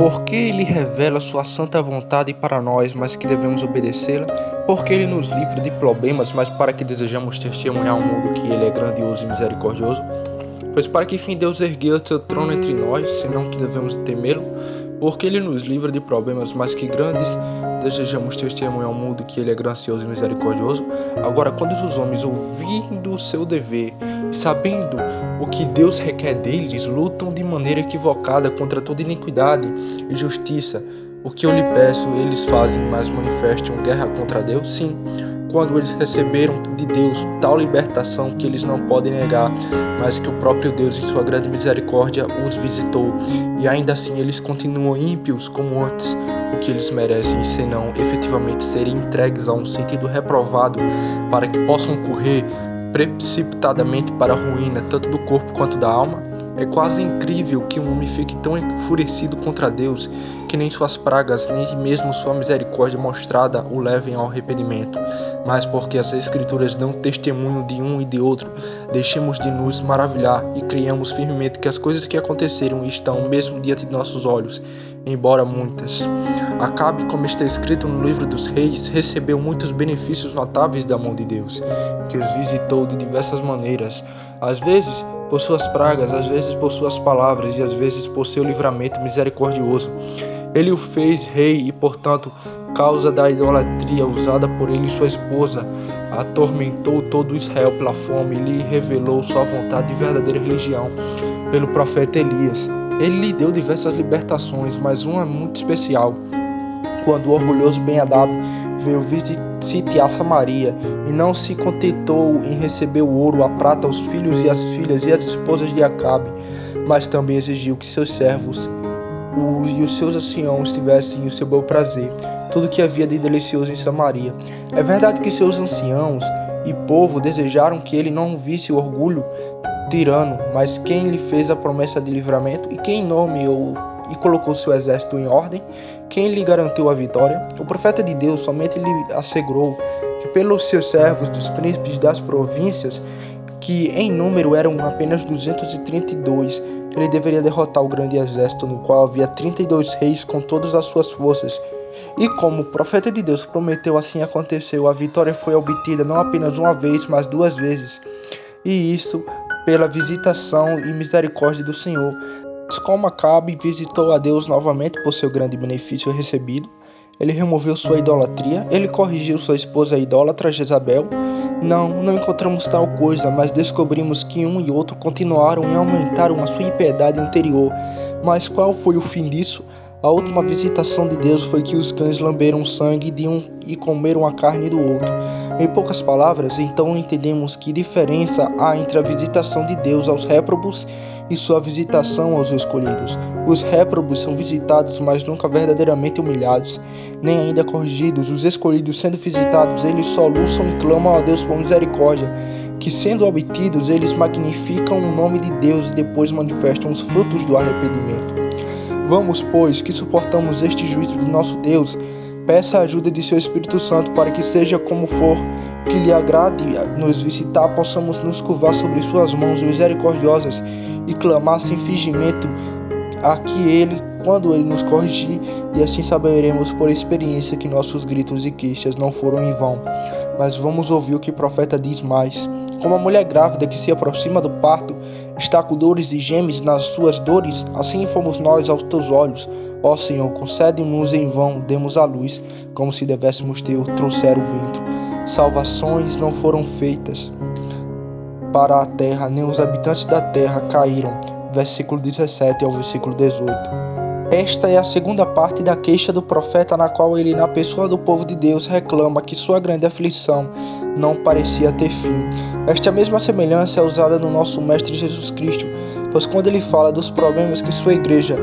Porque ele revela sua santa vontade para nós, mas que devemos obedecê-la. Porque ele nos livra de problemas, mas para que desejamos testemunhar ao mundo que ele é grandioso e misericordioso. Pois para que fim Deus ergueu seu trono entre nós, senão que devemos temê-lo? Porque ele nos livra de problemas, mas que grandes desejamos testemunhar ao mundo que ele é gracioso e misericordioso. Agora, quando os homens, ouvindo o seu dever, sabendo o que Deus requer deles, lutam de maneira equivocada contra toda iniquidade e justiça, o que eu lhe peço, eles fazem, mas manifestam guerra contra Deus? Sim, quando eles receberam de Deus tal libertação que eles não podem negar, mas que o próprio Deus, em sua grande misericórdia, os visitou, e ainda assim eles continuam ímpios como antes, o que eles merecem, senão efetivamente serem entregues a um sentido reprovado, para que possam correr precipitadamente para a ruína, tanto do corpo quanto da alma. É quase incrível que um homem fique tão enfurecido contra Deus que nem suas pragas, nem mesmo sua misericórdia mostrada o levem ao arrependimento. Mas porque as Escrituras dão testemunho de um e de outro, deixemos de nos maravilhar e criamos firmemente que as coisas que aconteceram estão mesmo diante de nossos olhos, embora muitas. Acabe, como está escrito no livro dos Reis, recebeu muitos benefícios notáveis da mão de Deus, que os visitou de diversas maneiras, às vezes por suas pragas, às vezes por suas palavras e às vezes por seu livramento misericordioso. Ele o fez rei e, portanto, causa da idolatria usada por ele e sua esposa, atormentou todo Israel pela fome e lhe revelou sua vontade de verdadeira religião pelo profeta Elias. Ele lhe deu diversas libertações, mas uma muito especial, quando o orgulhoso Ben-Hadad veio sitiar Samaria e não se contentou em receber o ouro, a prata, os filhos e as filhas e as esposas de Acabe, mas também exigiu que seus servos e os seus anciãos tivessem o seu bel prazer, tudo que havia de delicioso em Samaria. É verdade que seus anciãos e povo desejaram que ele não visse o orgulho tirano, mas quem lhe fez a promessa de livramento e quem nomeou e colocou seu exército em ordem, quem lhe garantiu a vitória? O profeta de Deus somente lhe assegurou que pelos seus servos, dos príncipes das províncias, que em número eram apenas 232, ele deveria derrotar o grande exército, no qual havia 32 reis com todas as suas forças. E como o profeta de Deus prometeu, assim aconteceu. A vitória foi obtida não apenas uma vez, mas 2 vezes. E isso pela visitação e misericórdia do Senhor. Como Acabe visitou a Deus novamente por seu grande benefício recebido, ele removeu sua idolatria, ele corrigiu sua esposa idólatra Jezabel. Não encontramos tal coisa, mas descobrimos que um e outro continuaram e aumentaram a sua impiedade anterior. Mas qual foi o fim disso? A última visitação de Deus foi que os cães lamberam o sangue de um e comeram a carne do outro. Em poucas palavras, então entendemos que diferença há entre a visitação de Deus aos réprobos e sua visitação aos escolhidos. Os réprobos são visitados, mas nunca verdadeiramente humilhados, nem ainda corrigidos. Os escolhidos, sendo visitados, eles soluçam e clamam a Deus por misericórdia, que sendo obtidos, eles magnificam o nome de Deus e depois manifestam os frutos do arrependimento. Vamos, pois, que suportamos este juízo de nosso Deus, peça a ajuda de seu Espírito Santo para que seja como for, que lhe agrade nos visitar, possamos nos curvar sobre suas mãos misericordiosas e clamar sem fingimento a que ele, quando ele nos corrigir, e assim saberemos por experiência que nossos gritos e queixas não foram em vão. Mas vamos ouvir o que o profeta diz mais. Como a mulher grávida que se aproxima do parto está com dores e geme nas suas dores, assim fomos nós aos teus olhos. Ó Senhor, concede-nos em vão, demos à luz, como se devêssemos ter trouxer o vento. Salvações não foram feitas para a terra, nem os habitantes da terra caíram. Versículo 17 ao versículo 18. Esta é a segunda parte da queixa do profeta, na qual ele, na pessoa do povo de Deus, reclama que sua grande aflição não parecia ter fim. Esta mesma semelhança é usada no nosso Mestre Jesus Cristo, pois quando ele fala dos problemas que sua igreja,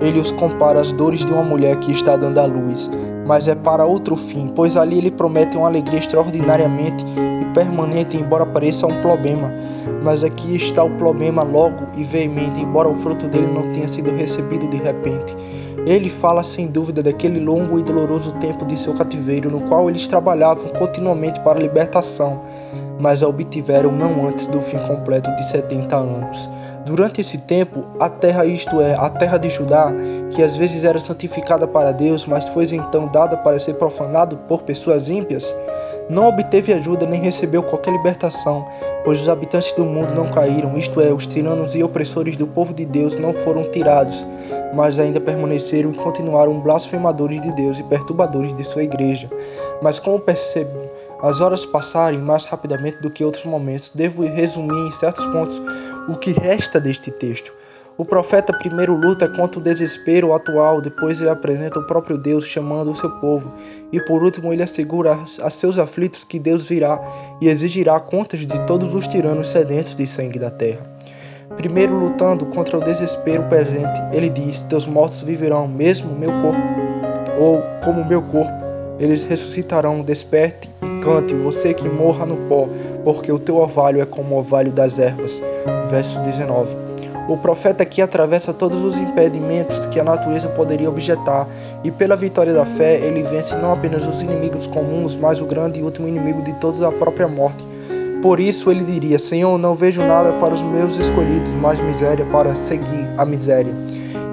ele os compara às dores de uma mulher que está dando à luz, mas é para outro fim, pois ali ele promete uma alegria extraordinariamente e permanente, embora pareça um problema. Mas aqui está o problema logo e veemente, embora o fruto dele não tenha sido recebido de repente. Ele fala sem dúvida daquele longo e doloroso tempo de seu cativeiro, no qual eles trabalhavam continuamente para a libertação, mas a obtiveram não antes do fim completo de 70 anos. Durante esse tempo, a terra, isto é, a terra de Judá, que às vezes era santificada para Deus, mas foi então dada para ser profanado por pessoas ímpias, não obteve ajuda nem recebeu qualquer libertação, pois os habitantes do mundo não caíram, isto é, os tiranos e opressores do povo de Deus não foram tirados, mas ainda permaneceram e continuaram blasfemadores de Deus e perturbadores de sua igreja. Mas como percebo, as horas passarem mais rapidamente do que outros momentos, devo resumir em certos pontos o que resta deste texto. O profeta primeiro luta contra o desespero atual, depois ele apresenta o próprio Deus chamando o seu povo, e por último ele assegura a seus aflitos que Deus virá e exigirá contas de todos os tiranos sedentos de sangue da terra. Primeiro lutando contra o desespero presente, ele diz: teus mortos viverão, mesmo meu corpo, ou como meu corpo, eles ressuscitarão. Desperte e cante, você que morra no pó, porque o teu orvalho é como o orvalho das ervas. Verso 19. O profeta aqui atravessa todos os impedimentos que a natureza poderia objetar, e pela vitória da fé ele vence não apenas os inimigos comuns, mas o grande e último inimigo de todos, a própria morte. Por isso ele diria: Senhor, não vejo nada para os meus escolhidos, mas miséria para seguir a miséria,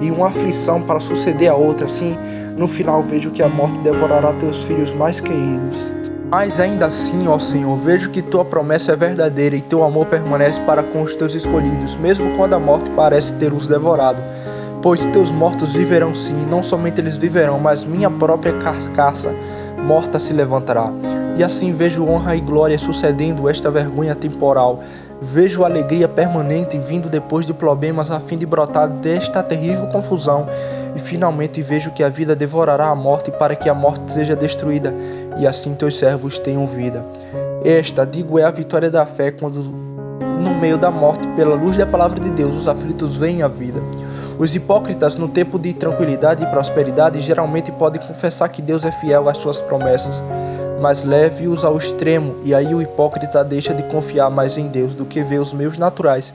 e uma aflição para suceder a outra. Sim, no final vejo que a morte devorará teus filhos mais queridos. Mas ainda assim, ó Senhor, vejo que tua promessa é verdadeira e teu amor permanece para com os teus escolhidos, mesmo quando a morte parece ter os devorado. Pois teus mortos viverão sim, não somente eles viverão, mas minha própria carcaça morta se levantará. E assim vejo honra e glória sucedendo esta vergonha temporal. Vejo alegria permanente vindo depois de problemas a fim de brotar desta terrível confusão. E finalmente vejo que a vida devorará a morte para que a morte seja destruída, e assim teus servos tenham vida. Esta, digo, é a vitória da fé, quando no meio da morte, pela luz da palavra de Deus, os aflitos veem a vida. Os hipócritas, no tempo de tranquilidade e prosperidade, geralmente podem confessar que Deus é fiel às suas promessas, mas leve-os ao extremo, e aí o hipócrita deixa de confiar mais em Deus do que vê os meios naturais,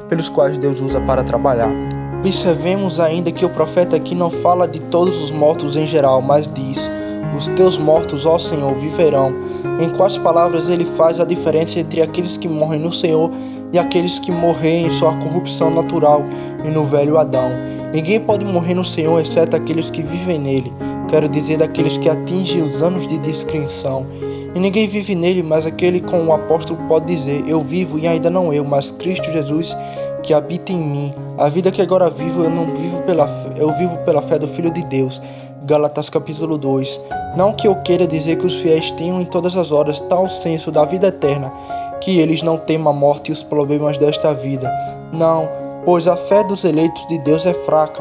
pelos quais Deus usa para trabalhar. Observemos ainda que o profeta aqui não fala de todos os mortos em geral, mas diz: os teus mortos, ó Senhor, viverão. Em quais palavras ele faz a diferença entre aqueles que morrem no Senhor e aqueles que morrem em sua corrupção natural e no velho Adão. Ninguém pode morrer no Senhor exceto aqueles que vivem nele, quero dizer, daqueles que atingem os anos de discrição. E ninguém vive nele, mas aquele como o apóstolo pode dizer: eu vivo e ainda não eu, mas Cristo Jesus que habita em mim. A vida que agora vivo, eu vivo pela fé do Filho de Deus. Gálatas capítulo 2. Não que eu queira dizer que os fiéis tenham em todas as horas tal senso da vida eterna, que eles não temam a morte e os problemas desta vida. Não, pois a fé dos eleitos de Deus é fraca.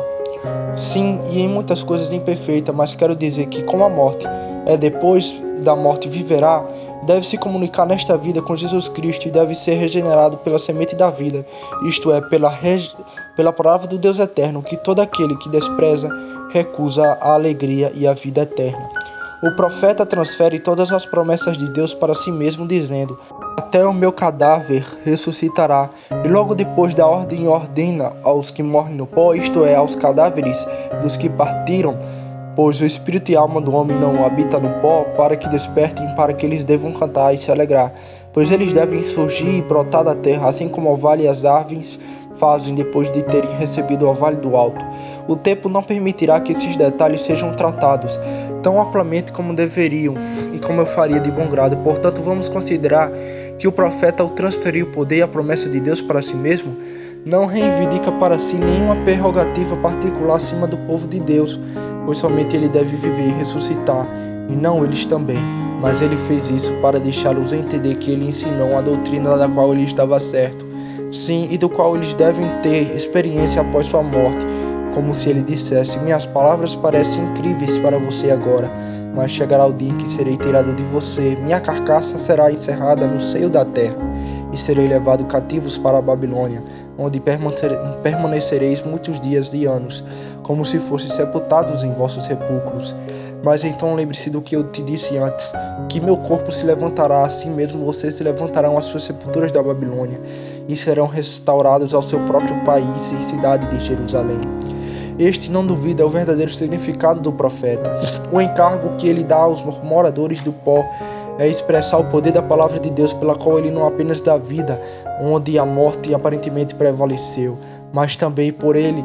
Sim, e em muitas coisas imperfeita, mas quero dizer que como a morte é depois da morte viverá, deve se comunicar nesta vida com Jesus Cristo e deve ser regenerado pela semente da vida, isto é, pela palavra do Deus eterno, que todo aquele que despreza recusa a alegria e a vida eterna. O profeta transfere todas as promessas de Deus para si mesmo, dizendo: até o meu cadáver ressuscitará. E logo depois da ordem ordena aos que morrem no pó, isto é, aos cadáveres dos que partiram, pois o espírito e a alma do homem não habitam no pó, para que despertem, para que eles devam cantar e se alegrar, pois eles devem surgir e brotar da terra, assim como o vale e as árvores fazem depois de terem recebido o orvalho do alto. O tempo não permitirá que esses detalhes sejam tratados tão amplamente como deveriam e como eu faria de bom grado. Portanto, vamos considerar que o profeta, ao transferir o poder e a promessa de Deus para si mesmo, não reivindica para si nenhuma prerrogativa particular acima do povo de Deus, pois somente ele deve viver e ressuscitar, e não eles também. Mas ele fez isso para deixá-los entender que ele ensinou a doutrina da qual ele estava certo, sim, e do qual eles devem ter experiência após sua morte, como se ele dissesse: minhas palavras parecem incríveis para você agora, mas chegará o dia em que serei tirado de você, minha carcaça será encerrada no seio da terra, e serei levado cativos para a Babilônia, onde permanecereis muitos dias e anos, como se fossem sepultados em vossos sepulcros. Mas então lembre-se do que eu te disse antes, que meu corpo se levantará, assim mesmo vocês se levantarão às suas sepulturas da Babilônia, e serão restaurados ao seu próprio país e cidade de Jerusalém. Este, não duvida, é o verdadeiro significado do profeta. O encargo que ele dá aos moradores do pó é expressar o poder da palavra de Deus, pela qual ele não apenas dá vida, onde a morte aparentemente prevaleceu, mas também por ele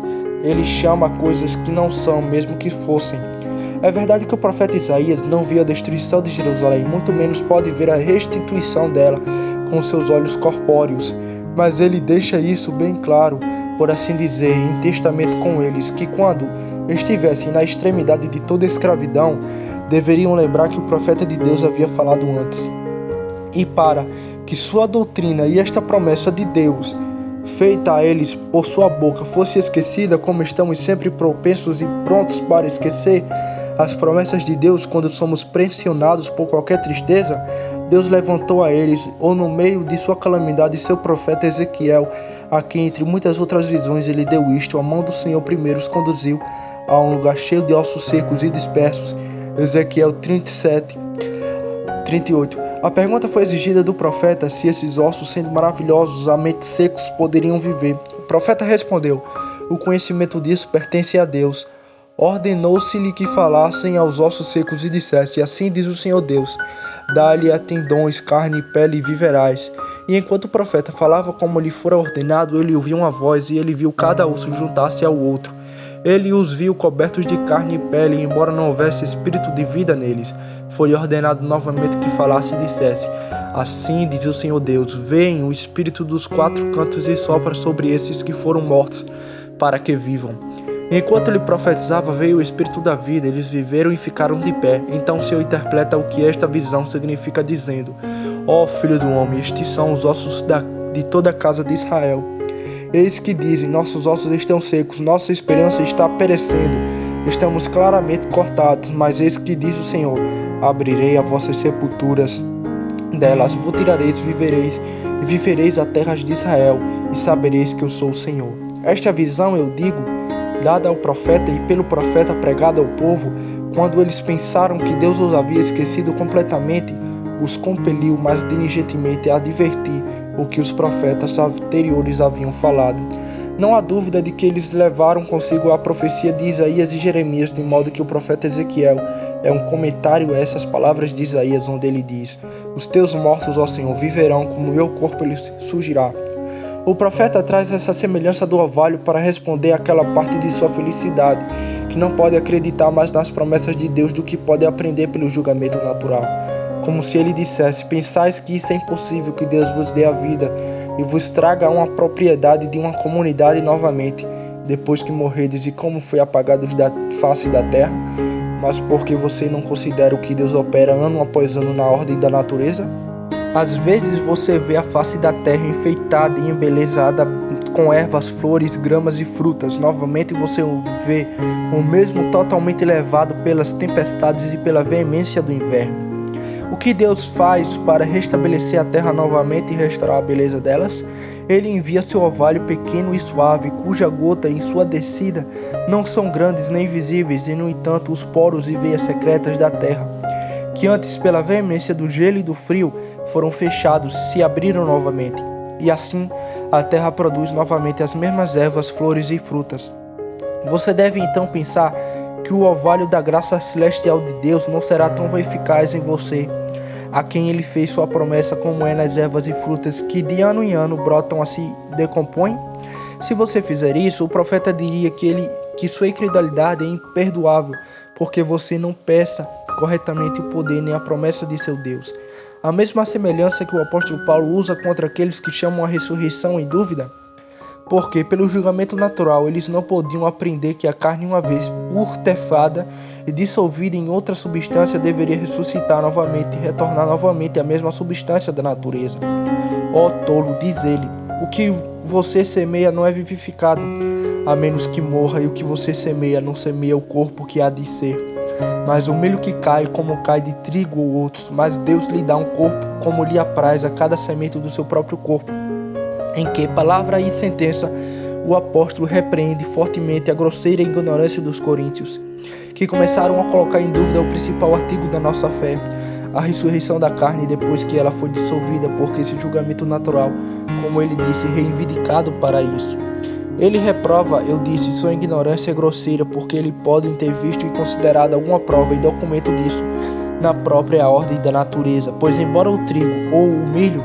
chama coisas que não são, mesmo que fossem. É verdade que o profeta Isaías não viu a destruição de Jerusalém, muito menos pode ver a restituição dela com seus olhos corpóreos, mas ele deixa isso bem claro, por assim dizer, em testamento com eles, que quando estivessem na extremidade de toda a escravidão, deveriam lembrar que o profeta de Deus havia falado antes. E para que sua doutrina e esta promessa de Deus, feita a eles por sua boca, fosse esquecida, como estamos sempre propensos e prontos para esquecer as promessas de Deus quando somos pressionados por qualquer tristeza, Deus levantou a eles, ou no meio de sua calamidade, seu profeta Ezequiel, a quem, entre muitas outras visões, ele deu isto: a mão do Senhor primeiro os conduziu a um lugar cheio de ossos secos e dispersos. Ezequiel 37, 38. A pergunta foi exigida do profeta se esses ossos, sendo maravilhosamente secos, poderiam viver. O profeta respondeu: o conhecimento disso pertence a Deus. Ordenou-se-lhe que falassem aos ossos secos e dissesse: assim diz o Senhor Deus, dá-lhe a tendões, carne e pele e viverás. E enquanto o profeta falava como lhe fora ordenado, ele ouviu uma voz, e ele viu cada osso juntar-se ao outro. Ele os viu cobertos de carne e pele, e embora não houvesse espírito de vida neles, foi ordenado novamente que falasse e dissesse: assim diz o Senhor Deus, vem o espírito dos quatro cantos e sopra sobre esses que foram mortos, para que vivam. Enquanto ele profetizava, veio o Espírito da vida, eles viveram e ficaram de pé. Então o Senhor interpreta o que esta visão significa, dizendo: ó filho do homem, estes são os ossos de toda a casa de Israel. Eis que dizem: nossos ossos estão secos, nossa esperança está perecendo, estamos claramente cortados. Mas eis que diz o Senhor: abrirei as vossas sepulturas, delas vos tirareis, vivereis a terras de Israel, e sabereis que eu sou o Senhor. Esta visão, eu digo, dada ao profeta e pelo profeta pregada ao povo, quando eles pensaram que Deus os havia esquecido completamente, os compeliu mais diligentemente a advertir o que os profetas anteriores haviam falado. Não há dúvida de que eles levaram consigo a profecia de Isaías e Jeremias, de modo que o profeta Ezequiel é um comentário a essas palavras de Isaías, onde ele diz: os teus mortos, ó Senhor, viverão, como meu corpo lhes surgirá. O profeta traz essa semelhança do orvalho para responder àquela parte de sua felicidade, que não pode acreditar mais nas promessas de Deus do que pode aprender pelo julgamento natural. Como se ele dissesse: pensais que isso é impossível, que Deus vos dê a vida e vos traga uma propriedade de uma comunidade novamente, depois que morredes e como foi apagados da face da terra? Mas porque você não considera o que Deus opera ano após ano na ordem da natureza? Às vezes você vê a face da terra enfeitada e embelezada com ervas, flores, gramas e frutas. Novamente você vê o mesmo totalmente levado pelas tempestades e pela veemência do inverno. O que Deus faz para restabelecer a terra novamente e restaurar a beleza delas? Ele envia seu orvalho pequeno e suave, cuja gota em sua descida não são grandes nem visíveis, e no entanto os poros e veias secretas da terra, que antes pela veemência do gelo e do frio foram fechados, se abriram novamente. E assim a terra produz novamente as mesmas ervas, flores e frutas. Você deve então pensar que o orvalho da graça celestial de Deus não será tão eficaz em você, a quem ele fez sua promessa, como é nas ervas e frutas que de ano em ano brotam a se decompõem? Se você fizer isso, o profeta diria que sua incredulidade é imperdoável, porque você não peça corretamente o poder nem a promessa de seu Deus. A mesma semelhança que o apóstolo Paulo usa contra aqueles que chamam a ressurreição em dúvida, porque pelo julgamento natural eles não podiam aprender que a carne, uma vez purtefada e dissolvida em outra substância, deveria ressuscitar novamente e retornar novamente à mesma substância da natureza. Ó tolo, diz ele, o que você semeia não é vivificado, a menos que morra, e o que você semeia não semeia o corpo que há de ser. Mas o milho que cai, como cai de trigo ou outros, mas Deus lhe dá um corpo como lhe apraz a cada semente do seu próprio corpo. Em que palavra e sentença o apóstolo repreende fortemente a grosseira ignorância dos coríntios, que começaram a colocar em dúvida o principal artigo da nossa fé, a ressurreição da carne depois que ela foi dissolvida, porque esse julgamento natural, como ele disse, reivindicado para isso. Ele reprova, eu disse, sua ignorância grosseira, porque eles podem ter visto e considerado alguma prova e documento disso, na própria ordem da natureza, pois embora o trigo ou o milho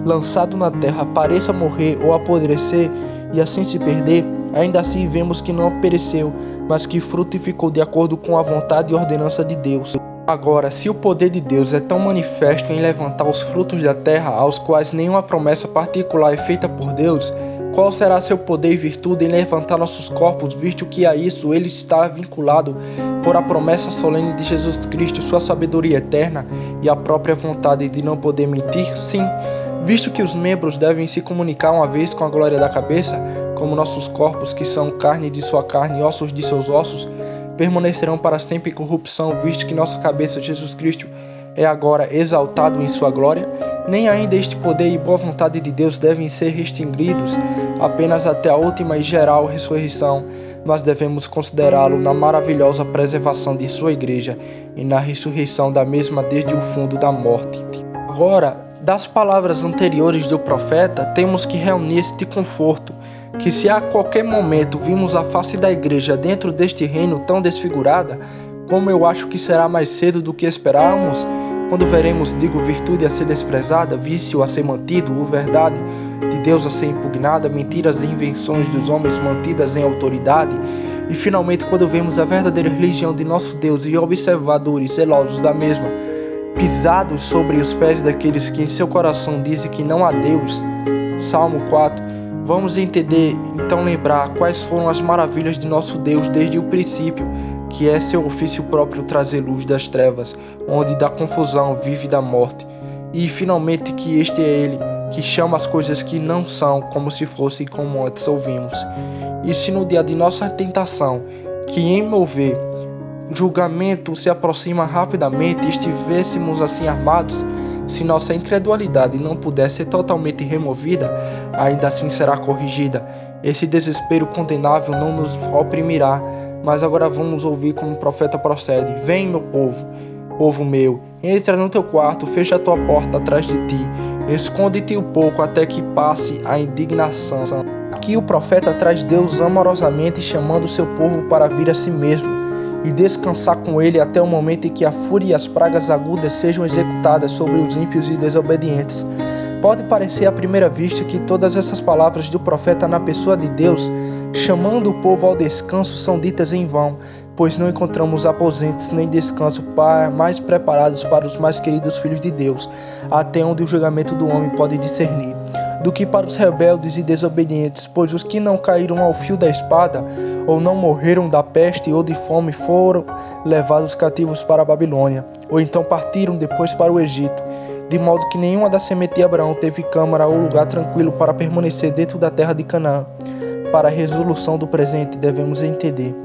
lançado na terra pareça morrer ou apodrecer e assim se perder, ainda assim vemos que não pereceu, mas que frutificou de acordo com a vontade e ordenança de Deus. Agora, se o poder de Deus é tão manifesto em levantar os frutos da terra, aos quais nenhuma promessa particular é feita por Deus, qual será seu poder e virtude em levantar nossos corpos, visto que a isso ele está vinculado por a promessa solene de Jesus Cristo, sua sabedoria eterna e a própria vontade de não poder mentir? Sim, visto que os membros devem se comunicar uma vez com a glória da cabeça, como nossos corpos, que são carne de sua carne e ossos de seus ossos, permanecerão para sempre em corrupção, visto que nossa cabeça, Jesus Cristo, é agora exaltado em sua glória, nem ainda este poder e boa vontade de Deus devem ser restringidos apenas até a última e geral ressurreição, mas devemos considerá-lo na maravilhosa preservação de sua igreja e na ressurreição da mesma desde o fundo da morte. Agora, das palavras anteriores do profeta, temos que reunir este conforto, que se a qualquer momento vimos a face da igreja dentro deste reino tão desfigurada, como eu acho que será mais cedo do que esperávamos, quando veremos, digo, virtude a ser desprezada, vício a ser mantido, ou verdade de Deus a ser impugnada, mentiras e invenções dos homens mantidas em autoridade, e finalmente quando vemos a verdadeira religião de nosso Deus e observadores zelosos da mesma, pisados sobre os pés daqueles que em seu coração dizem que não há Deus. Salmo 4. Vamos entender, então lembrar quais foram as maravilhas de nosso Deus desde o princípio, que é seu ofício próprio trazer luz das trevas, onde da confusão vive da morte. E finalmente que este é Ele, que chama as coisas que não são como se fossem como antes ouvimos. E se no dia de nossa tentação, que em mover julgamento se aproxima rapidamente, estivéssemos assim armados, se nossa incredulidade não puder ser totalmente removida, ainda assim será corrigida. Esse desespero condenável não nos oprimirá, mas agora vamos ouvir como o profeta procede. Vem, meu povo, povo meu, entra no teu quarto, fecha a tua porta atrás de ti, esconde-te um pouco até que passe a indignação. Aqui o profeta traz Deus amorosamente chamando o seu povo para vir a si mesmo e descansar com ele até o momento em que a fúria e as pragas agudas sejam executadas sobre os ímpios e desobedientes. Pode parecer à primeira vista que todas essas palavras do profeta na pessoa de Deus, chamando o povo ao descanso, são ditas em vão, pois não encontramos aposentos nem descanso mais preparados para os mais queridos filhos de Deus, até onde o julgamento do homem pode discernir, do que para os rebeldes e desobedientes, pois os que não caíram ao fio da espada, ou não morreram da peste ou de fome, foram levados cativos para a Babilônia, ou então partiram depois para o Egito, de modo que nenhuma da semente de Abraão teve câmara ou lugar tranquilo para permanecer dentro da terra de Canaã. Para a resolução do presente devemos entender.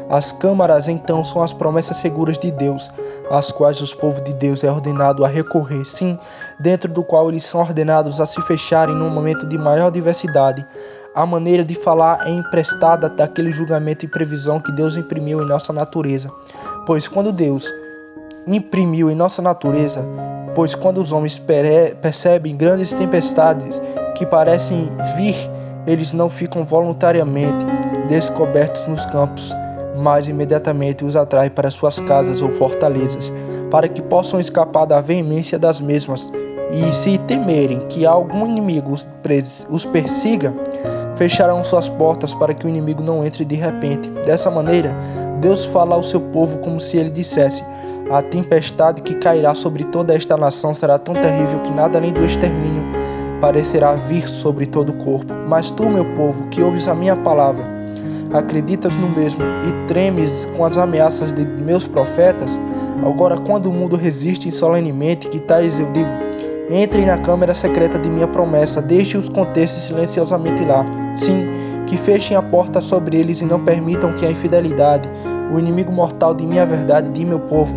As câmaras então são as promessas seguras de Deus, às quais os povos de Deus é ordenado a recorrer, sim, dentro do qual eles são ordenados a se fecharem num momento de maior diversidade. A maneira de falar é emprestada daquele julgamento e previsão que Deus imprimiu em nossa natureza. Pois quando os homens percebem grandes tempestades que parecem vir, eles não ficam voluntariamente descobertos nos campos, mas imediatamente os atrai para suas casas ou fortalezas, para que possam escapar da veemência das mesmas. E se temerem que algum inimigo os persiga, fecharão suas portas para que o inimigo não entre de repente. Dessa maneira, Deus fala ao seu povo como se ele dissesse: a tempestade que cairá sobre toda esta nação será tão terrível que nada além do extermínio parecerá vir sobre todo o corpo. Mas tu, meu povo, que ouves a minha palavra, acreditas no mesmo e tremes com as ameaças de meus profetas? Agora, quando o mundo resiste solenemente, que tais eu digo: entrem na câmara secreta de minha promessa, deixe-os conter-se silenciosamente lá. Sim, que fechem a porta sobre eles e não permitam que a infidelidade, o inimigo mortal de minha verdade, de meu povo,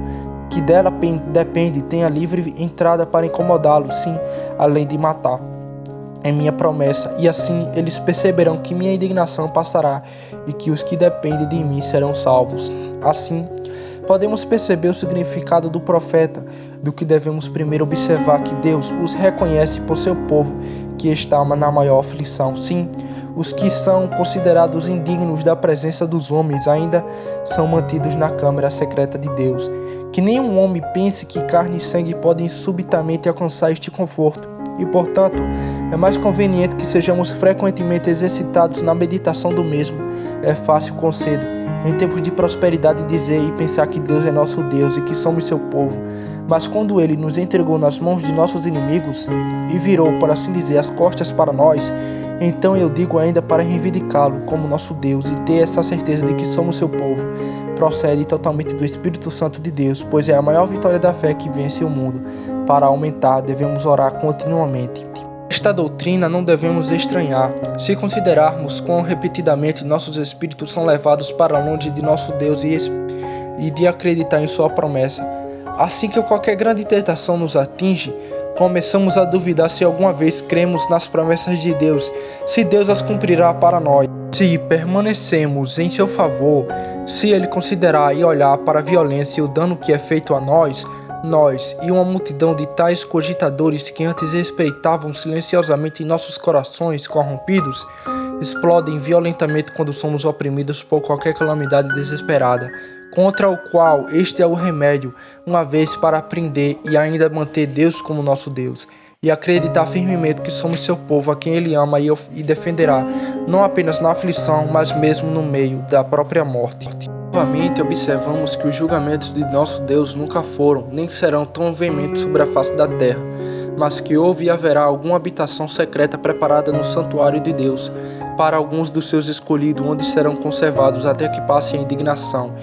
que dela depende, tenha livre entrada para incomodá-los, sim, além de matar. É minha promessa, e assim eles perceberão que minha indignação passará e que os que dependem de mim serão salvos. Assim, podemos perceber o significado do profeta, do que devemos primeiro observar que Deus os reconhece por seu povo que está na maior aflição. Sim, os que são considerados indignos da presença dos homens ainda são mantidos na câmara secreta de Deus. Que nenhum homem pense que carne e sangue podem subitamente alcançar este conforto, e, portanto, é mais conveniente que sejamos frequentemente exercitados na meditação do mesmo. É fácil, concedo, em tempos de prosperidade, dizer e pensar que Deus é nosso Deus e que somos seu povo. Mas quando Ele nos entregou nas mãos de nossos inimigos e virou, por assim dizer, as costas para nós, então eu digo ainda para reivindicá-lo como nosso Deus e ter essa certeza de que somos seu povo. Procede totalmente do Espírito Santo de Deus, pois é a maior vitória da fé que vence o mundo. Para aumentar, devemos orar continuamente. Esta doutrina não devemos estranhar, se considerarmos quão repetidamente nossos espíritos são levados para longe de nosso Deus e de acreditar em sua promessa. Assim que qualquer grande tentação nos atinge, começamos a duvidar se alguma vez cremos nas promessas de Deus, se Deus as cumprirá para nós. Se permanecemos em seu favor, se Ele considerar e olhar para a violência e o dano que é feito a nós e uma multidão de tais cogitadores que antes respeitavam silenciosamente nossos corações corrompidos, explodem violentamente quando somos oprimidos por qualquer calamidade desesperada, contra o qual este é o remédio, uma vez para aprender e ainda manter Deus como nosso Deus, e acreditar firmemente que somos seu povo a quem Ele ama e defenderá, não apenas na aflição, mas mesmo no meio da própria morte. Novamente observamos que os julgamentos de nosso Deus nunca foram, nem serão tão veementes sobre a face da terra, mas que houve e haverá alguma habitação secreta preparada no santuário de Deus, para alguns dos seus escolhidos, onde serão conservados até que passe a indignação,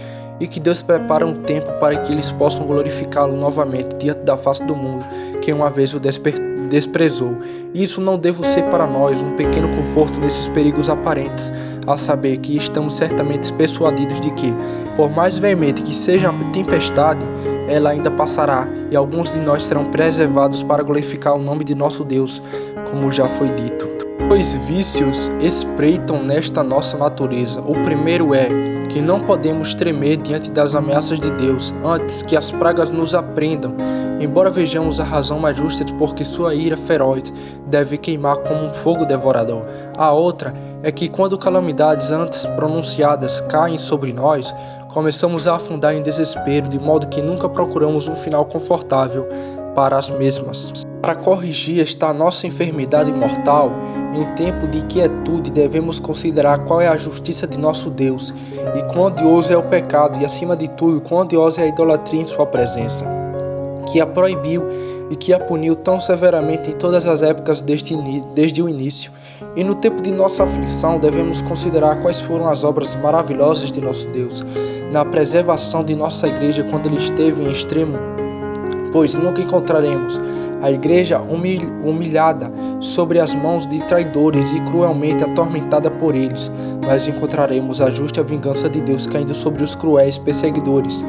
e que Deus prepara um tempo para que eles possam glorificá-lo novamente diante da face do mundo, que uma vez o desprezou. Isso não deve ser para nós um pequeno conforto nesses perigos aparentes, a saber que estamos certamente persuadidos de que, por mais veemente que seja a tempestade, ela ainda passará, e alguns de nós serão preservados para glorificar o nome de nosso Deus, como já foi dito. Dois vícios espreitam nesta nossa natureza. O primeiro é que não podemos tremer diante das ameaças de Deus, antes que as pragas nos aprendam, embora vejamos a razão mais justa de porque sua ira feroz deve queimar como um fogo devorador. A outra é que quando calamidades antes pronunciadas caem sobre nós, começamos a afundar em desespero, de modo que nunca procuramos um final confortável para as mesmas. Para corrigir esta nossa enfermidade mortal, em tempo de quietude devemos considerar qual é a justiça de nosso Deus, e quão odioso é o pecado, e acima de tudo, quão odiosa é a idolatria em sua presença, que a proibiu e que a puniu tão severamente em todas as épocas desde o início. E no tempo de nossa aflição devemos considerar quais foram as obras maravilhosas de nosso Deus, na preservação de nossa igreja quando ele esteve em extremo, pois nunca encontraremos a igreja humilhada sobre as mãos de traidores e cruelmente atormentada por eles, mas encontraremos a justa vingança de Deus caindo sobre os cruéis perseguidores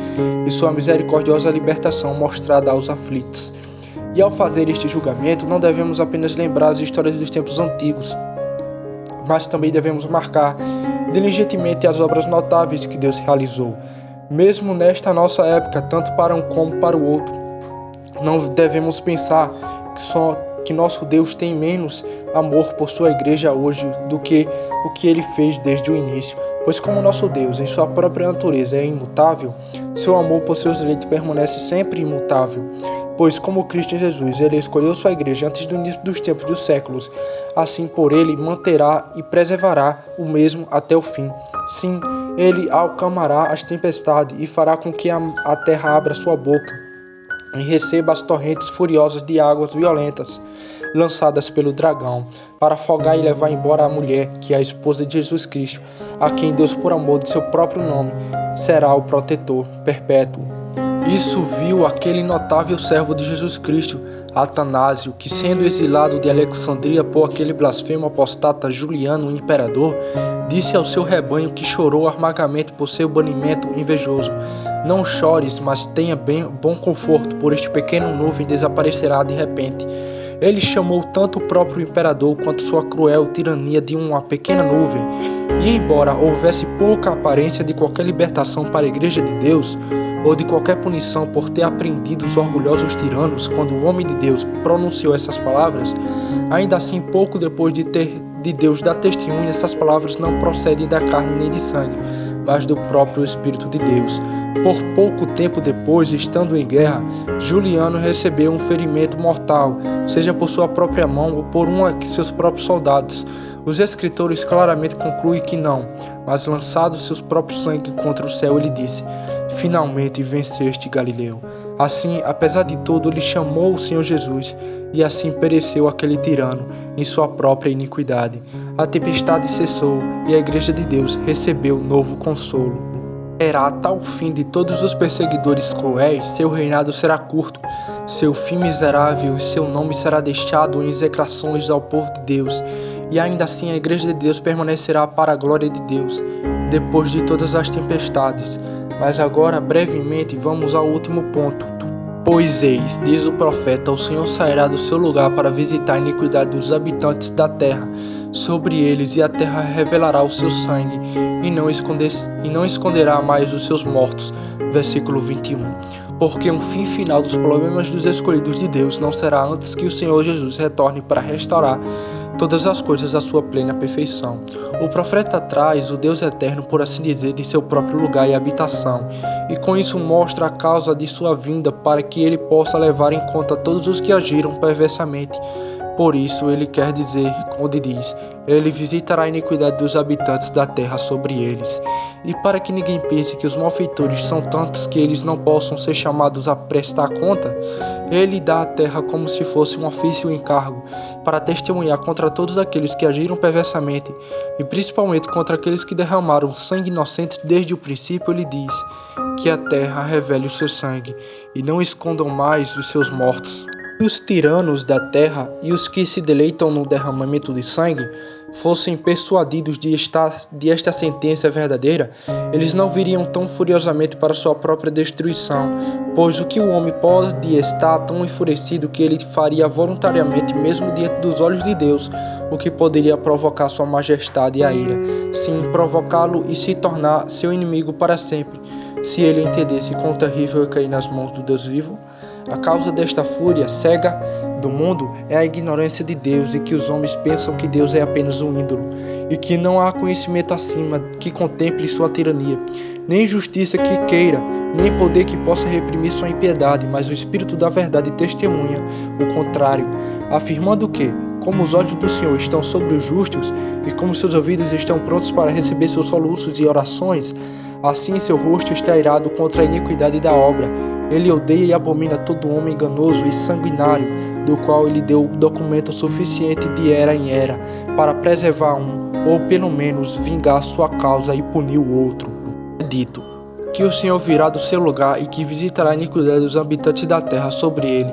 e sua misericordiosa libertação mostrada aos aflitos. E ao fazer este julgamento, não devemos apenas lembrar as histórias dos tempos antigos, mas também devemos marcar diligentemente as obras notáveis que Deus realizou, mesmo nesta nossa época, tanto para um como para o outro. Não devemos pensar que nosso Deus tem menos amor por sua igreja hoje do que o que ele fez desde o início, pois como nosso Deus, em sua própria natureza, é imutável, seu amor por seus eleitos permanece sempre imutável. Pois como Cristo Jesus, ele escolheu sua igreja antes do início dos tempos dos séculos, assim por ele manterá e preservará o mesmo até o fim. Sim, ele acalmará as tempestades e fará com que a terra abra sua boca e receba as torrentes furiosas de águas violentas, lançadas pelo dragão, para afogar e levar embora a mulher, que é a esposa de Jesus Cristo, a quem Deus, por amor de seu próprio nome, será o protetor perpétuo. Isso viu aquele notável servo de Jesus Cristo, Atanásio, que sendo exilado de Alexandria por aquele blasfemo apostata Juliano, o imperador, disse ao seu rebanho que chorou amargamente por seu banimento invejoso: não chores, mas tenha bom conforto, por este pequeno nuvem desaparecerá de repente. Ele chamou tanto o próprio imperador quanto sua cruel tirania de uma pequena nuvem, e embora houvesse pouca aparência de qualquer libertação para a Igreja de Deus, ou de qualquer punição por ter apreendido os orgulhosos tiranos quando o homem de Deus pronunciou essas palavras, ainda assim pouco depois de de Deus dá testemunho, essas palavras não procedem da carne nem de sangue, mas do próprio Espírito de Deus. Por pouco tempo depois, estando em guerra, Juliano recebeu um ferimento mortal, seja por sua própria mão ou por uma de seus próprios soldados. Os escritores claramente concluem que não, mas lançado seus próprios sangue contra o céu, ele disse: finalmente venceste, Galileu. Assim, apesar de tudo, ele chamou o Senhor Jesus, e assim pereceu aquele tirano em sua própria iniquidade. A tempestade cessou, e a Igreja de Deus recebeu novo consolo. Será tal o fim de todos os perseguidores cruéis, seu reinado será curto, seu fim miserável, e seu nome será deixado em execrações ao povo de Deus. E ainda assim a Igreja de Deus permanecerá para a glória de Deus, depois de todas as tempestades. Mas agora, brevemente, vamos ao último ponto. Pois eis, diz o profeta, o Senhor sairá do seu lugar para visitar a iniquidade dos habitantes da terra sobre eles, e a terra revelará o seu sangue, e não esconderá mais os seus mortos. Versículo 21. Porque um fim final dos problemas dos escolhidos de Deus não será antes que o Senhor Jesus retorne para restaurar todas as coisas à sua plena perfeição. O profeta traz o Deus eterno, por assim dizer, de seu próprio lugar e habitação, e com isso mostra a causa de sua vinda, para que ele possa levar em conta todos os que agiram perversamente. Por isso ele quer dizer, onde diz: ele visitará a iniquidade dos habitantes da terra sobre eles. E para que ninguém pense que os malfeitores são tantos que eles não possam ser chamados a prestar conta, ele dá à terra como se fosse um ofício ou encargo, para testemunhar contra todos aqueles que agiram perversamente, e principalmente contra aqueles que derramaram sangue inocente desde o princípio. Ele diz: que a terra revele o seu sangue, e não escondam mais os seus mortos. Se os tiranos da terra e os que se deleitam no derramamento de sangue fossem persuadidos de esta sentença verdadeira, eles não viriam tão furiosamente para sua própria destruição, pois o que o homem pode estar tão enfurecido que ele faria voluntariamente, mesmo diante dos olhos de Deus, o que poderia provocar sua majestade e a ira, sim, provocá-lo e se tornar seu inimigo para sempre, se ele entendesse quão terrível é cair nas mãos do Deus vivo? A causa desta fúria cega do mundo é a ignorância de Deus, e que os homens pensam que Deus é apenas um ídolo, e que não há conhecimento acima que contemple sua tirania, nem justiça que queira, nem poder que possa reprimir sua impiedade, mas o Espírito da verdade testemunha o contrário, afirmando que, como os olhos do Senhor estão sobre os justos, e como seus ouvidos estão prontos para receber seus soluços e orações, assim seu rosto está irado contra a iniquidade da obra. Ele odeia e abomina todo homem enganoso e sanguinário, do qual ele deu documento suficiente de era em era, para preservar um, ou pelo menos vingar sua causa e punir o outro. É dito que o Senhor virá do seu lugar e que visitará a iniquidade dos habitantes da terra sobre ele,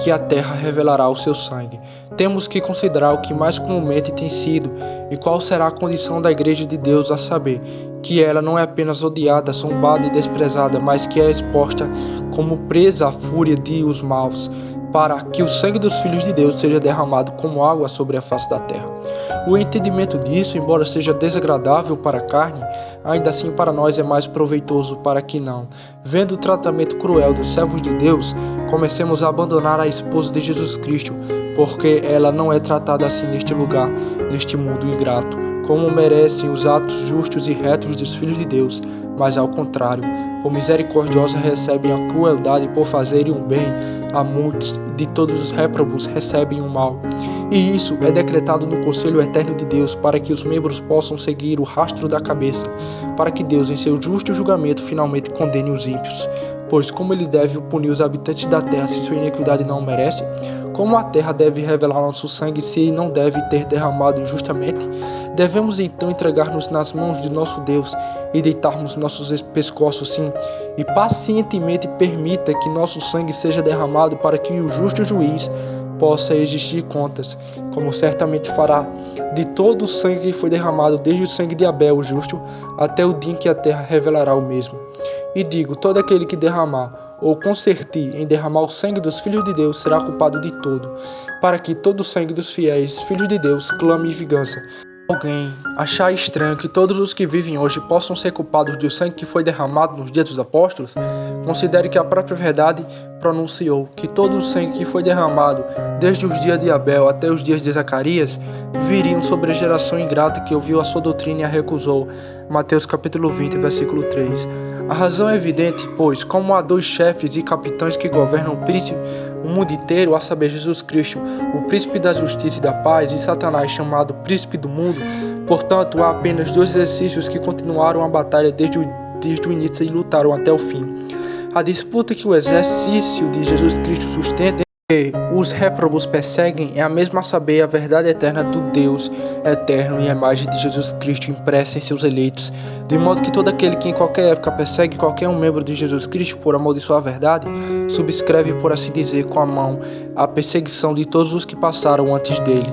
que a terra revelará o seu sangue. Temos que considerar o que mais comumente tem sido e qual será a condição da Igreja de Deus, a saber, que ela não é apenas odiada, zombada e desprezada, mas que é exposta como presa à fúria de os maus, para que o sangue dos filhos de Deus seja derramado como água sobre a face da terra. O entendimento disso, embora seja desagradável para a carne, ainda assim para nós é mais proveitoso, para que não, vendo o tratamento cruel dos servos de Deus, comecemos a abandonar a esposa de Jesus Cristo, porque ela não é tratada assim neste lugar, neste mundo ingrato, como merecem os atos justos e retos dos filhos de Deus, mas ao contrário, por misericordiosa recebem a crueldade por fazerem um bem a muitos, de todos os réprobos recebem o mal. E isso é decretado no conselho eterno de Deus, para que os membros possam seguir o rastro da cabeça, para que Deus, em seu justo julgamento, finalmente condene os ímpios. Pois como ele deve punir os habitantes da terra se sua iniquidade não merece? Como a terra deve revelar nosso sangue se não deve ter derramado injustamente? Devemos então entregar-nos nas mãos de nosso Deus e deitarmos nossos pescoços, sim, e pacientemente permita que nosso sangue seja derramado, para que o justo juiz possa exigir contas, como certamente fará de todo o sangue que foi derramado, desde o sangue de Abel, o justo, até o dia em que a terra revelará o mesmo. E digo, todo aquele que derramar ou consentir em derramar o sangue dos filhos de Deus será culpado de todo, para que todo o sangue dos fiéis filhos de Deus clame vingança. Alguém achar estranho que todos os que vivem hoje possam ser culpados do sangue que foi derramado nos dias dos apóstolos, considere que a própria verdade pronunciou que todo o sangue que foi derramado desde os dias de Abel até os dias de Zacarias viriam sobre a geração ingrata que ouviu a sua doutrina e a recusou. Mateus capítulo 20, versículo 3. A razão é evidente, pois, como há dois chefes e capitães que governam o mundo inteiro, a saber, Jesus Cristo, o príncipe da justiça e da paz, e Satanás, chamado príncipe do mundo, portanto, há apenas dois exercícios que continuaram a batalha desde o início e lutaram até o fim. A disputa que o exercício de Jesus Cristo sustenta e os réprobos perseguem é a mesma, a saber, a verdade eterna do Deus eterno e a imagem de Jesus Cristo impressa em seus eleitos, de modo que todo aquele que em qualquer época persegue qualquer um membro de Jesus Cristo por amor de sua verdade, subscreve, por assim dizer, com a mão a perseguição de todos os que passaram antes dele.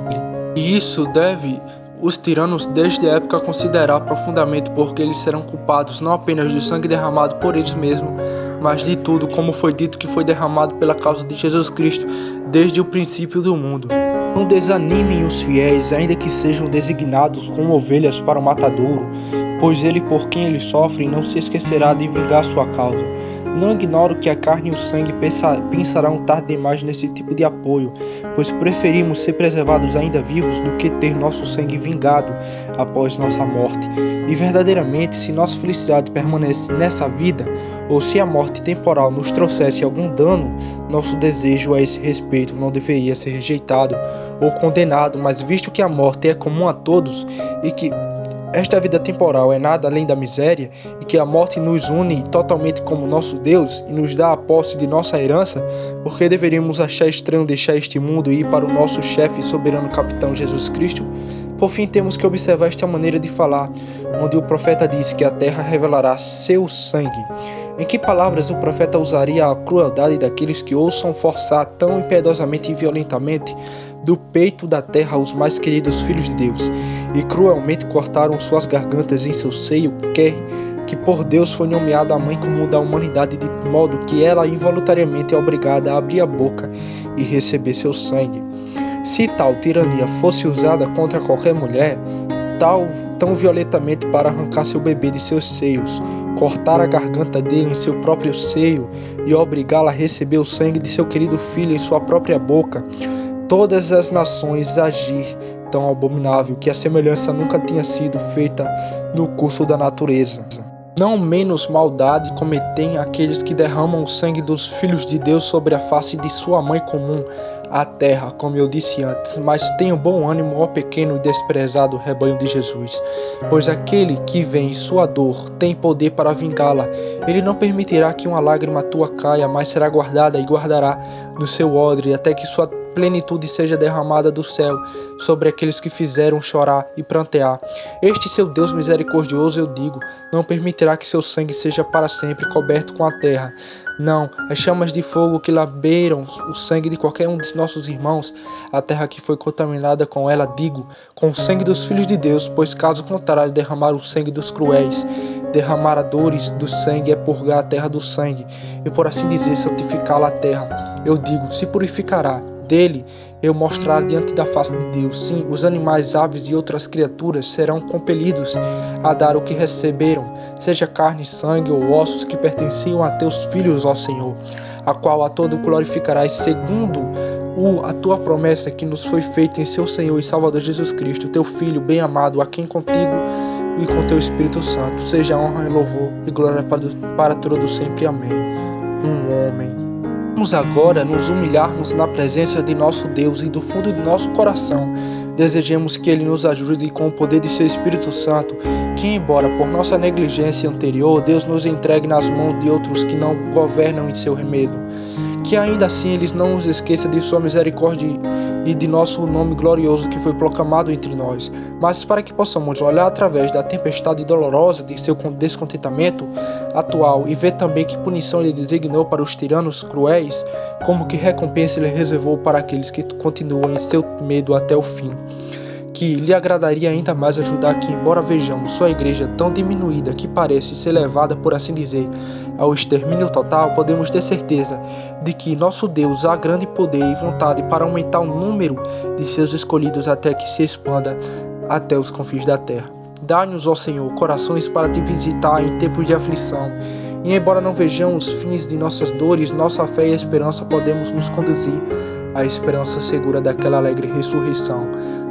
E isso deve os tiranos desde a época considerar profundamente, porque eles serão culpados não apenas do sangue derramado por eles mesmos, mas de tudo, como foi dito que foi derramado pela causa de Jesus Cristo desde o princípio do mundo. Não desanimem os fiéis, ainda que sejam designados como ovelhas para o matadouro, pois ele, por quem eles sofrem, não se esquecerá de vingar sua causa. Não ignoro que a carne e o sangue pensarão tarde demais nesse tipo de apoio, pois preferimos ser preservados ainda vivos do que ter nosso sangue vingado após nossa morte. E verdadeiramente, se nossa felicidade permanece nessa vida, ou se a morte temporal nos trouxesse algum dano, nosso desejo a esse respeito não deveria ser rejeitado ou condenado, mas visto que a morte é comum a todos e que esta vida temporal é nada além da miséria, e que a morte nos une totalmente como nosso Deus e nos dá a posse de nossa herança, porque deveríamos achar estranho deixar este mundo e ir para o nosso chefe e soberano capitão Jesus Cristo? Por fim, temos que observar esta maneira de falar, onde o profeta diz que a terra revelará seu sangue. Em que palavras o profeta usaria a crueldade daqueles que ousam forçar tão impiedosamente e violentamente do peito da terra os mais queridos filhos de Deus, e cruelmente cortaram suas gargantas em seu seio, que por Deus foi nomeada a mãe comum da humanidade, de modo que ela involuntariamente é obrigada a abrir a boca e receber seu sangue. Se tal tirania fosse usada contra qualquer mulher, tão violentamente para arrancar seu bebê de seus seios, cortar a garganta dele em seu próprio seio e obrigá-la a receber o sangue de seu querido filho em sua própria boca, todas as nações agir tão abominável que a semelhança nunca tinha sido feita no curso da natureza. Não menos maldade cometem aqueles que derramam o sangue dos filhos de Deus sobre a face de sua mãe comum, a terra, como eu disse antes, mas tenham bom ânimo, ó pequeno e desprezado rebanho de Jesus, pois aquele que vê em sua dor tem poder para vingá-la. Ele não permitirá que uma lágrima tua caia, mas será guardada e guardará no seu odre, até que sua plenitude seja derramada do céu sobre aqueles que fizeram chorar e prantear. Este seu Deus misericordioso, eu digo, não permitirá que seu sangue seja para sempre coberto com a terra. Não, as chamas de fogo que lamberam o sangue de qualquer um de nossos irmãos, a terra que foi contaminada com ela, digo, com o sangue dos filhos de Deus, pois caso contrário derramar o sangue dos cruéis, derramar a dores do sangue é purgar a terra do sangue, e por assim dizer, santificá-la a terra. Eu digo, se purificará. Dele eu mostrará diante da face de Deus. Sim, os animais, aves e outras criaturas serão compelidos a dar o que receberam, seja carne, sangue ou ossos que pertenciam a teus filhos, ó Senhor, a qual a todo glorificarás segundo a tua promessa que nos foi feita em seu Senhor e Salvador Jesus Cristo, teu Filho bem-amado, a quem contigo e com teu Espírito Santo seja honra e louvor e glória para todos sempre. Amém. Homem. Vamos agora nos humilharmos na presença de nosso Deus e do fundo de nosso coração desejemos que Ele nos ajude com o poder de seu Espírito Santo, que embora por nossa negligência anterior, Deus nos entregue nas mãos de outros que não governam em seu remedo. Que ainda assim eles não nos esqueçam de sua misericórdia e de nosso nome glorioso que foi proclamado entre nós, mas para que possamos olhar através da tempestade dolorosa de seu descontentamento atual e ver também que punição Ele designou para os tiranos cruéis, como que recompensa Ele reservou para aqueles que continuam em seu medo até o fim. Que lhe agradaria ainda mais ajudar que, embora vejamos sua igreja tão diminuída que parece ser levada, por assim dizer, ao extermínio total, podemos ter certeza de que nosso Deus há grande poder e vontade para aumentar o número de seus escolhidos até que se expanda até os confins da terra. Dá-nos, ó Senhor, corações para te visitar em tempos de aflição. E embora não vejamos os fins de nossas dores, nossa fé e esperança podemos nos conduzir à esperança segura daquela alegre ressurreição,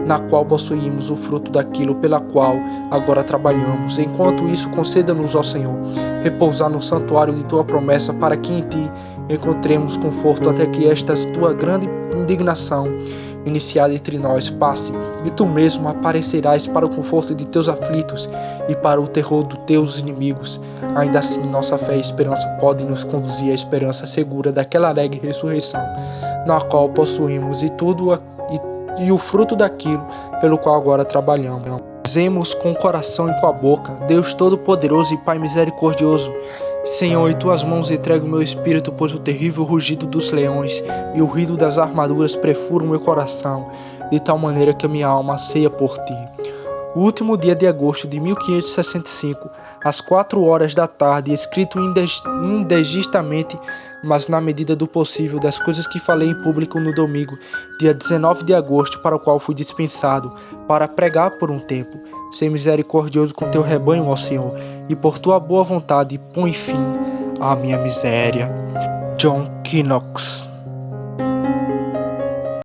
na qual possuímos o fruto daquilo pela qual agora trabalhamos. Enquanto isso, conceda-nos, ó Senhor, repousar no santuário de tua promessa, para que em ti encontremos conforto até que esta tua grande indignação iniciada entre nós passe, e tu mesmo aparecerás para o conforto de teus aflitos e para o terror dos teus inimigos. Ainda assim, nossa fé e esperança podem nos conduzir à esperança segura daquela alegre ressurreição, na qual possuímos e o fruto daquilo pelo qual agora trabalhamos. Dizemos com o coração e com a boca: Deus Todo-Poderoso e Pai Misericordioso, Senhor, em tuas mãos entrego o meu espírito, pois o terrível rugido dos leões e o ruído das armaduras perfuram meu coração, de tal maneira que a minha alma anseia por ti. O último dia de agosto de 1565, às 4 horas da tarde, escrito indigestamente, mas na medida do possível, das coisas que falei em público no domingo, dia 19 de agosto, para o qual fui dispensado, para pregar por um tempo. Ser misericordioso com teu rebanho, ó Senhor, e por tua boa vontade põe fim à minha miséria. John Knox.